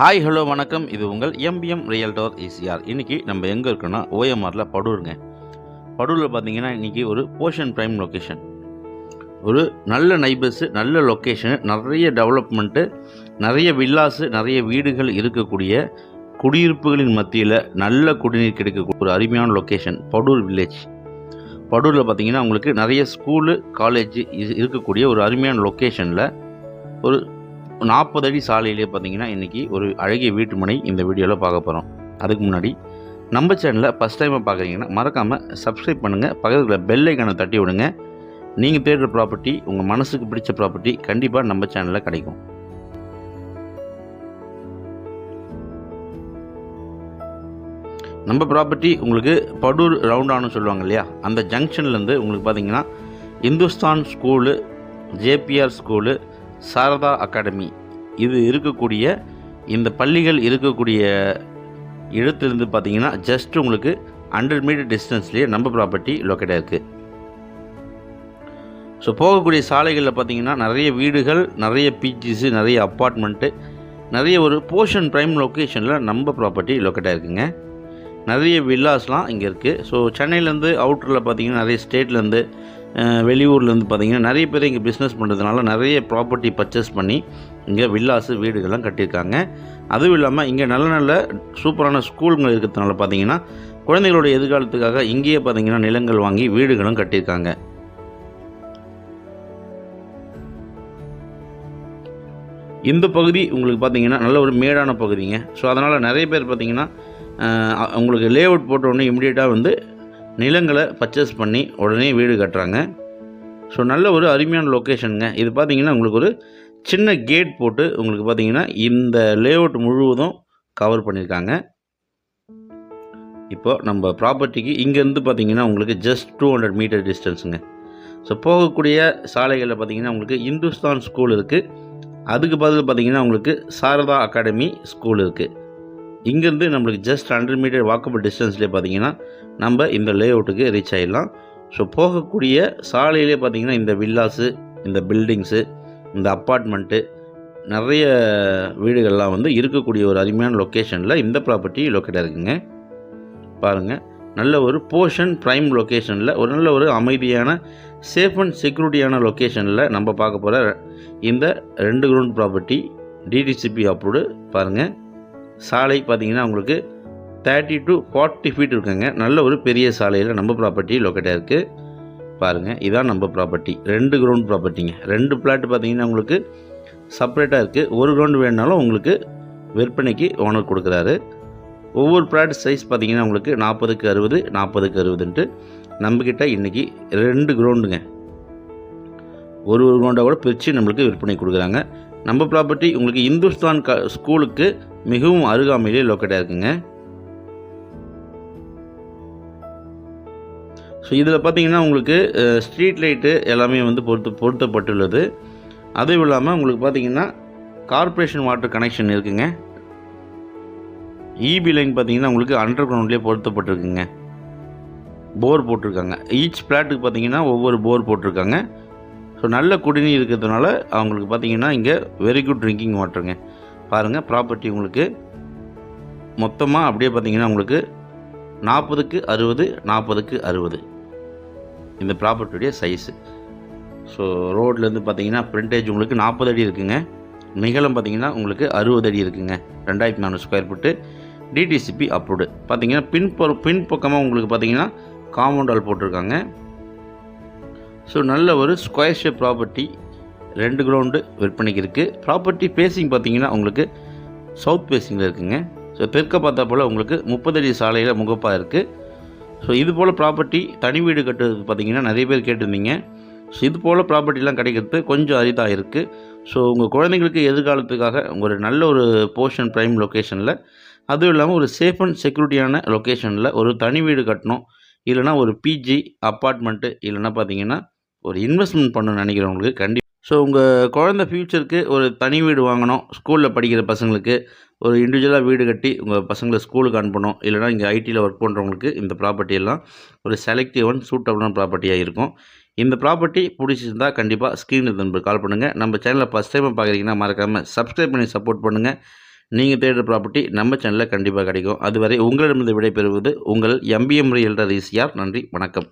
Hi hello வணக்கம். இது உங்கள் எம்பிஎம் ரியல்டர் ஈசிஆர். இன்றைக்கி நம்ம எங்கே இருக்கோன்னா ஓஎம்ஆரில் படூருங்க. படூரில் பார்த்தீங்கன்னா இன்றைக்கி ஒரு போஷன் ப்ரைம் லொக்கேஷன், ஒரு நல்ல நைபர்ஸு, நல்ல லொக்கேஷனு, நிறைய டெவலப்மெண்ட்டு, நிறைய வில்லாஸு, நிறைய வீடுகள் இருக்கக்கூடிய குடியிருப்புகளின் மத்தியில் நல்ல குடிநீர் கிடைக்கக்கூடிய ஒரு அருமையான லொக்கேஷன் படூர் வில்லேஜ். படூரில் பார்த்தீங்கன்னா உங்களுக்கு நிறைய ஸ்கூலு காலேஜு இருக்கக்கூடிய ஒரு அருமையான லொக்கேஷனில் ஒரு 40 அடி சாலையிலே பார்த்தீங்கன்னா இன்றைக்கி ஒரு அழகிய வீட்டு மனை இந்த வீடியோவில் பார்க்க போகிறோம். அதுக்கு முன்னாடி நம்ம சேனலில் ஃபஸ்ட் டைமாக பார்க்குறீங்கன்னா மறக்காமல் சப்ஸ்கிரைப் பண்ணுங்கள், பக்கத்தில் பெல் ஐக்கானை தட்டி விடுங்க. நீங்கள் தேடுற ப்ராப்பர்ட்டி, உங்கள் மனசுக்கு பிடிச்ச ப்ராப்பர்ட்டி கண்டிப்பாக நம்ம சேனலில் கிடைக்கும். நம்ம ப்ராப்பர்ட்டி உங்களுக்கு படூர் ரவுண்டானு சொல்லுவாங்க இல்லையா, அந்த ஜங்ஷன்லேருந்து உங்களுக்கு பார்த்தீங்கன்னா Hindustan school, JPR school, Sarada academy இது இருக்கக்கூடிய இந்த பள்ளிகள் இருக்கக்கூடிய இடத்துலேருந்து பார்த்தீங்கன்னா ஜஸ்ட் உங்களுக்கு 100 மீட்டர் டிஸ்டன்ஸ்லேயே நம்ம ப்ராப்பர்ட்டி லொக்கேட்டாக இருக்குது. ஸோ போகக்கூடிய சாலைகளில் பார்த்தீங்கன்னா நிறைய வீடுகள், நிறைய பிஜிஸு, நிறைய அப்பார்ட்மெண்ட்டு, நிறைய ஒரு போஷன் ப்ரைம் லொக்கேஷனில் நம்ம ப்ராப்பர்ட்டி லொக்கேட்டாக இருக்குங்க. நிறைய வில்லாஸ்லாம் இங்கே இருக்குது. ஸோ சென்னையிலேருந்து அவுட்டரில் பார்த்தீங்கன்னா நிறைய ஸ்டேட்லேருந்து, வெளியூர்லேருந்து பார்த்தீங்கன்னா நிறைய பேர் இங்கே பிஸ்னஸ் பண்ணுறதுனால நிறைய ப்ராப்பர்ட்டி பர்ச்சேஸ் பண்ணி இங்கே வில்லாஸு வீடுகள்லாம் கட்டியிருக்காங்க. அதுவும் இல்லாமல் இங்கே நல்ல நல்ல சூப்பரான ஸ்கூலுங்கள் இருக்கிறதுனால பார்த்தீங்கன்னா குழந்தைகளோட எதிர்காலத்துக்காக இங்கேயே பார்த்தீங்கன்னா நிலங்கள் வாங்கி வீடுகளும் கட்டியிருக்காங்க. இந்த பகுதி உங்களுக்கு பார்த்தீங்கன்னா நல்ல ஒரு மேடான பகுதிங்க. ஸோ அதனால் நிறைய பேர் பார்த்தீங்கன்னா உங்களுக்கு லே அவுட் போட்ட உடனே இமிடியேட்டாக வந்து நிலங்களை பர்ச்சேஸ் பண்ணி உடனே வீடு கட்டுறாங்க. ஸோ நல்ல ஒரு அருமையான லொக்கேஷனுங்க. இது பார்த்தீங்கன்னா உங்களுக்கு ஒரு சின்ன கேட் போட்டு உங்களுக்கு பார்த்தீங்கன்னா இந்த லே அவுட் முழுவதும் கவர் பண்ணியிருக்காங்க. இப்போ நம்ம ப்ராப்பர்ட்டிக்கு இங்கேருந்து பார்த்தீங்கன்னா உங்களுக்கு ஜஸ்ட் 200 மீட்டர் டிஸ்டன்ஸுங்க. ஸோ போகக்கூடிய சாலைகளில் பார்த்தீங்கன்னா உங்களுக்கு இந்துஸ்தான் ஸ்கூல் இருக்குது. அதுக்கு பதில் பார்த்தீங்கன்னா உங்களுக்கு சாரதா அகாடமி ஸ்கூல் இருக்குது. இங்கேருந்து நம்மளுக்கு ஜஸ்ட் 100 மீட்டர் வாக்கபிள் டிஸ்டன்ஸ்லேயே பார்த்தீங்கன்னா நம்ம இந்த லே அவுட்டுக்கு ரீச் ஆகிடலாம். ஸோ போகக்கூடிய சாலையிலே பார்த்தீங்கன்னா இந்த வில்லாஸு, இந்த பில்டிங்ஸு, இந்த அப்பார்ட்மெண்ட்டு, நிறைய வீடுகள்லாம் வந்து இருக்கக்கூடிய ஒரு அருமையான லொக்கேஷனில் இந்த ப்ராப்பர்ட்டி லொக்கேட்டாக இருக்குங்க. பாருங்கள், நல்ல ஒரு போஷன் ப்ரைம் லொக்கேஷனில் ஒரு நல்ல ஒரு அமைதியான சேஃப் அண்ட் செக்யூரிட்டியான லொக்கேஷனில் நம்ம பார்க்க போகிற இந்த 2 கிரவுண்ட் ப்ராப்பர்ட்டி டிடிசிபி அப்ரூவ்டு. பாருங்கள், சாலை பார்த்தீங்கன்னா உங்களுக்கு 30 to 40 ஃபீட் இருக்குங்க. நல்ல ஒரு பெரிய சாலையில் நம்ம ப்ராப்பர்ட்டி லொக்கேட்டாக இருக்குது. பாருங்கள், இதான் நம்ம ப்ராப்பர்ட்டி. 2 கிரவுண்ட் ப்ராப்பர்ட்டிங்க. 2 பிளாட் பார்த்தீங்கன்னா உங்களுக்கு செப்பரேட்டாக இருக்குது. ஒரு கிரவுண்ட் வேணுனாலும் உங்களுக்கு விற்பனைக்கு ஓனர் கொடுக்குறாரு. ஒவ்வொரு பிளாட் சைஸ் பார்த்தீங்கன்னா உங்களுக்கு 40க்கு 60, 40க்கு 60ன்ட்டு நம்மக்கிட்ட இன்றைக்கி 2 கிரவுண்டுங்க. ஒரு கிரவுண்டாக கூட பிரித்து நம்மளுக்கு விற்பனை கொடுக்குறாங்க. நம்ம ப்ராப்பர்ட்டி உங்களுக்கு இந்துஸ்தான் ஸ்கூலுக்கு மிகவும் அருகாமையிலே லொக்கேட்டாக இருக்குங்க. ஸோ இதில் பார்த்தீங்கன்னா உங்களுக்கு ஸ்ட்ரீட் லைட்டு எல்லாமே வந்து பொருத்தப்பட்டுள்ளது. அதுவும் இல்லாமல் உங்களுக்கு பார்த்தீங்கன்னா கார்ப்பரேஷன் வாட்டர் கனெக்ஷன் இருக்குங்க. இபி லைன் பார்த்தீங்கன்னா உங்களுக்கு அண்டர் கிரவுண்ட்லேயே பொருத்தப்பட்டிருக்குங்க. போர் போட்டிருக்காங்க. ஈச் பிளாட்டுக்கு பார்த்தீங்கன்னா ஒவ்வொரு போர் போட்டிருக்காங்க. ஸோ நல்ல குடிநீர் இருக்கிறதுனால அவங்களுக்கு பார்த்தீங்கன்னா இங்கே வெரி குட் ட்ரிங்கிங் வாட்டருங்க. பாருங்கள், ப்ராப்பர்ட்டி உங்களுக்கு மொத்தமாக அப்படியே பார்த்தீங்கன்னா உங்களுக்கு 40க்கு 60, 40க்கு 60 இந்த ப்ராப்பர்ட்டியுடைய சைஸு. ஸோ ரோட்லேருந்து பார்த்தீங்கன்னா ஃப்ரண்டேஜ் உங்களுக்கு 40 அடி இருக்குங்க. நிகழம் பார்த்தீங்கன்னா உங்களுக்கு 60 அடி இருக்குங்க. 2400 ஸ்கொயர் ஃபீட்டு டிடிசிபி அப்ரூவ்டு. பார்த்தீங்கன்னா பின் பக்கமாக உங்களுக்கு பார்த்தீங்கன்னா காம்பவுண்ட் வால் போட்டிருக்காங்க. ஸோ நல்ல ஒரு ஸ்கொயர் ஷேப் ப்ராப்பர்ட்டி 2 கிரவுண்டு விற்பனைக்கு இருக்குது. ப்ராப்பர்ட்டி பேசிங் பார்த்தீங்கன்னா உங்களுக்கு சவுத் பேசிங்கில் இருக்குங்க. ஸோ தெற்க பார்த்தா போல் உங்களுக்கு 30 அடி சாலையில் முகப்பாக இருக்குது. ஸோ இது போல் ப்ராப்பர்ட்டி தனி வீடு கட்டுறதுக்கு பார்த்தீங்கன்னா நிறைய பேர் கேட்டிருந்தீங்க. ஸோ இது போல் ப்ராப்பர்ட்டிலாம் கிடைக்கிறது கொஞ்சம் அரிதாக இருக்குது. ஸோ உங்கள் குழந்தைங்களுக்கு எதிர்காலத்துக்காக ஒரு நல்ல ஒரு போர்ஷன் ப்ரைம் லொக்கேஷனில், அதுவும் இல்லாமல் ஒரு சேஃப் அண்ட் செக்யூரிட்டியான லொக்கேஷனில் ஒரு தனி வீடு கட்டணும், இல்லைனா ஒரு பிஜி அப்பார்ட்மெண்ட்டு, இல்லைனா பார்த்தீங்கன்னா ஒரு இன்வெஸ்ட்மெண்ட் பண்ணணும்னு நினைக்கிறவங்களுக்கு கண்டிப்பாக. ஸோ உங்கள் குழந்தை ஃப்யூச்சருக்கு ஒரு தனி வீடு வாங்கணும், ஸ்கூலில் படிக்கிற பசங்களுக்கு ஒரு இண்டிவிஜுவலாக வீடு கட்டி உங்கள் பசங்களை ஸ்கூலுக்கு அனுப்பணும், இல்லைனா இங்கே ஐடியில் ஒர்க் பண்ணுறவங்களுக்கு இந்த ப்ராப்பர்ட்டியெல்லாம் ஒரு செலக்டிவ் அண்ட் சூட்டபுளான ப்ராப்பர்ட்டியாக இருக்கும். இந்த ப்ராப்பர்ட்டி பிடிச்சிருந்தா கண்டிப்பாக ஸ்க்ரீனில் நம்பர் கால் பண்ணுங்கள். நம்ம சேனலை ஃபஸ்ட் டைம் பார்க்குறீங்கன்னா மறக்காமல் சப்ஸ்கிரைப் பண்ணி சப்போர்ட் பண்ணுங்கள். நீங்கள் தேடுற ப்ராப்பர்ட்டி நம்ம சேனலில் கண்டிப்பாக கிடைக்கும். அதுவரை உங்களிடமிருந்து விடைபெறுவது உங்கள் எம்பிஎம் ரியல்டர் ஈசிஆர். நன்றி, வணக்கம்.